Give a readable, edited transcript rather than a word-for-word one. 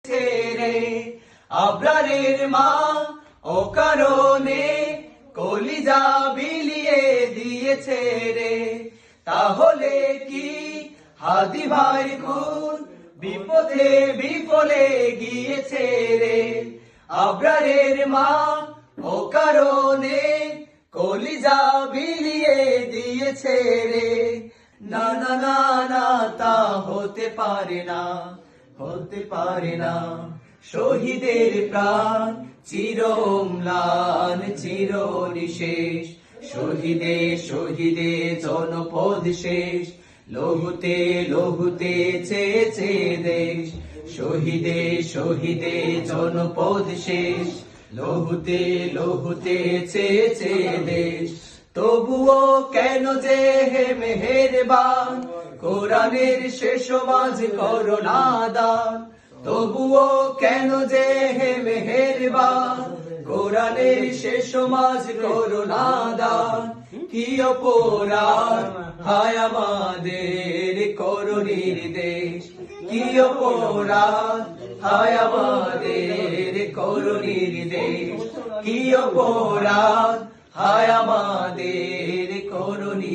ছেড়ে আব্রারের মা অকারণে কলিজা বিলিয়ে দিয়েছে রে। তাহলে কি হাদি ভাই খুন বিপদে বিফলে গিয়েছে রে। আব্রারের মা অকারণে কলিজা বিলিয়ে দিয়েছে রে। না না না না, তা হতে পারে না, হতে পারে না। শহীদের প্রাণ চির ম্লান চির নিশেষ, শহীদে শহীদে জনপদ শেষ, লহুতে লহুতে চেয়েছে দেশ। শহীদে শহীদে জনপদ শেষ, লহুতে লহুতে চেয়েছে দেশ। তবুও কেন যে হে মেহেরবান কোরআনের শেষ মাঝ করো না দান। তবুও কেন যে হে মেহেরবান কোরআনের শেষ মাঝ করো না দান। কি অপরাধ হায় আমাদের করো নির্দেশ, কি অপরাধ হায় আমাদের করো নির্দেশ, কি অপরাধ হায় আমাদের করো নির্দেশ।